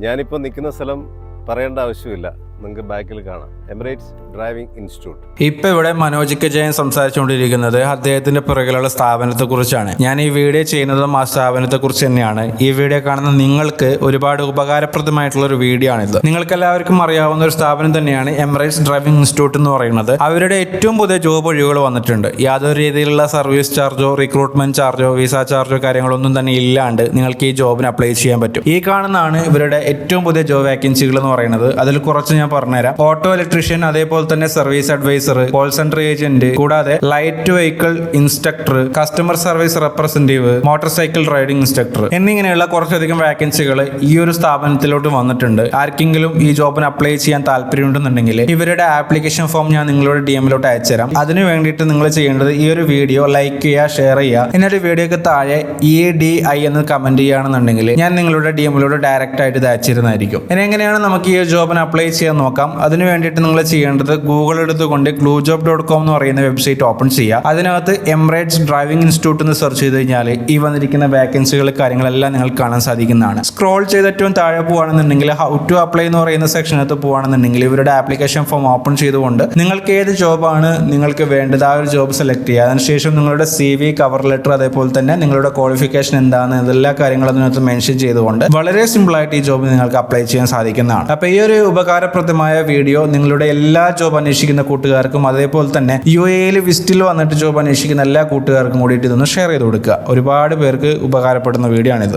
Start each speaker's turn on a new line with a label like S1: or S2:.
S1: ഞാനിപ്പോൾ നിൽക്കുന്ന സ്ഥലം പറയേണ്ട ആവശ്യമില്ല, നിങ്ങൾക്ക് ബാക്കിൽ കാണാം. Emirates driving institute.
S2: ഇപ്പൊ ഇവിടെ മനോജ് കെ ജയൻ സംസാരിച്ചുകൊണ്ടിരിക്കുന്നത് അദ്ദേഹത്തിന്റെ പിറകിലുള്ള സ്ഥാപനത്തെ കുറിച്ചാണ്. ഞാൻ ഈ വീഡിയോ ചെയ്യുന്നതും ആ സ്ഥാപനത്തെ കുറിച്ച് തന്നെയാണ്. ഈ വീഡിയോ കാണുന്ന നിങ്ങൾക്ക് ഒരുപാട് ഉപകാരപ്രദമായിട്ടുള്ള ഒരു വീഡിയോ ആണിത്. നിങ്ങൾക്ക് എല്ലാവർക്കും അറിയാവുന്ന ഒരു സ്ഥാപനം തന്നെയാണ് എമിറേറ്റ്സ് ഡ്രൈവിംഗ് ഇൻസ്റ്റിറ്റ്യൂട്ട് എന്ന് പറയുന്നത്. അവരുടെ ഏറ്റവും പുതിയ ജോബ് ഒഴിവുകൾ വന്നിട്ടുണ്ട്. യാതൊരു രീതിയിലുള്ള സർവീസ് ചാർജോ റിക്രൂട്ട്മെന്റ് ചാർജോ വിസ ചാർജോ കാര്യങ്ങളൊന്നും തന്നെ ഇല്ലാണ്ട് നിങ്ങൾക്ക് ഈ ജോബിന് അപ്ലൈ ചെയ്യാൻ പറ്റും. ഈ കാണുന്നതാണ് ഇവരുടെ ഏറ്റവും പുതിയ ജോബ് വേക്കൻസികൾ എന്ന് പറയുന്നത്. അതിൽ കുറച്ച് ഞാൻ പറഞ്ഞുതരാം. ഓട്ടോ ഇലക്ട്രീഷ്യൻ, അതേപോലെ തന്നെ service advisor, call centre agent, കൂടാതെ light vehicle instructor, customer service representative, motor cycle riding instructor എന്നിങ്ങനെയുള്ള കുറച്ചധികം വാക്കൻസികൾ ഈ ഒരു സ്ഥാപനത്തിലോട്ട് വന്നിട്ടുണ്ട്. ആർക്കെങ്കിലും ഈ ജോബിന് അപ്ലൈ ചെയ്യാൻ താല്പര്യമുണ്ടെന്നുണ്ടെങ്കിൽ ഇവരുടെ ആപ്ലിക്കേഷൻ ഫോം ഞാൻ നിങ്ങളുടെ DMലോട്ട് അയച്ചുതരാം. അതിന് വേണ്ടിയിട്ട് നിങ്ങൾ ചെയ്യേണ്ടത് ഈ ഒരു വീഡിയോ ലൈക്ക് ചെയ്യുക, ഷെയർ ചെയ്യുക. എന്നിട്ട് വീഡിയോക്ക് താഴെ EDI എന്ന് കമന്റ് ചെയ്യുകയാണെന്നുണ്ടെങ്കിൽ ഞാൻ നിങ്ങളുടെ DMലോട്ട് ഡയറക്റ്റ് ആയിട്ട് ഇത് അയച്ചിരുന്നതായിരിക്കും. ഇനി എങ്ങനെയാണ് നമുക്ക് ഈ ജോബിന് അപ്ലൈ ചെയ്യാൻ നോക്കാം. അതിന് വേണ്ടിയിട്ട് നിങ്ങൾ ചെയ്യേണ്ടത് ഗൂഗിൾ എടുത്തുകൊണ്ട് cluejob.com എന്ന് പറയുന്ന വെബ്സൈറ്റ് ഓപ്പൺ ചെയ്യുക. അതിനകത്ത് എമിറേറ്റ്സ് ഡ്രൈവിംഗ് ഇൻസ്റ്റിറ്റ്യൂട്ട് എന്ന് സെർച്ച് ചെയ്ത് കഴിഞ്ഞാൽ ഈ വന്നിരിക്കുന്ന വാക്കൻസികൾ കാര്യങ്ങളെല്ലാം നിങ്ങൾക്ക് കാണാൻ സാധിക്കുന്നതാണ്. സ്ക്രോൾ ചെയ്ത് ഏറ്റവും താഴെ പോവുകയാണെന്നുണ്ടെങ്കിൽ ഹൗ ടു അപ്ലൈ എന്ന് പറയുന്ന സെക്ഷനകത്ത് പോവുകയാണെന്നുണ്ടെങ്കിൽ ഇവരുടെ ആപ്ലിക്കേഷൻ ഫോം ഓപ്പൺ ചെയ്തുകൊണ്ട് നിങ്ങൾക്ക് ഏത് ജോബാണ് നിങ്ങൾക്ക് വേണ്ടത് ആ ഒരു ജോബ് സെലക്ട് ചെയ്യുക. അതിനുശേഷം നിങ്ങളുടെ CV, കവർ ലെറ്റർ, അതേപോലെ തന്നെ നിങ്ങളുടെ ക്വാളിഫിക്കേഷൻ എന്താണ്, ഇതെല്ലാ കാര്യങ്ങളും അതിനകത്ത് മെൻഷൻ ചെയ്തുകൊണ്ട് വളരെ സിമ്പിൾ ആയിട്ട് ഈ ജോബ് നിങ്ങൾക്ക് അപ്ലൈ ചെയ്യാൻ സാധിക്കുന്നതാണ്. അപ്പോൾ ഈ ഒരു ഉപകാരപ്രദമായ വീഡിയോ നിങ്ങളുടെ എല്ലാ ജോബ് അന്വേഷിക്കുന്ന കൂട്ടുകാർക്കും, അതേപോലെ തന്നെ UAE വിസിറ്റിൽ വന്നിട്ട് ജോബ് അന്വേഷിക്കുന്ന എല്ലാ കൂട്ടുകാർക്കും കൂടിയിട്ട് ഇതൊന്ന് ഷെയർ ചെയ്ത് കൊടുക്കുക. ഒരുപാട് പേർക്ക് ഉപകാരപ്പെടുന്ന വീഡിയോ ആണിത്.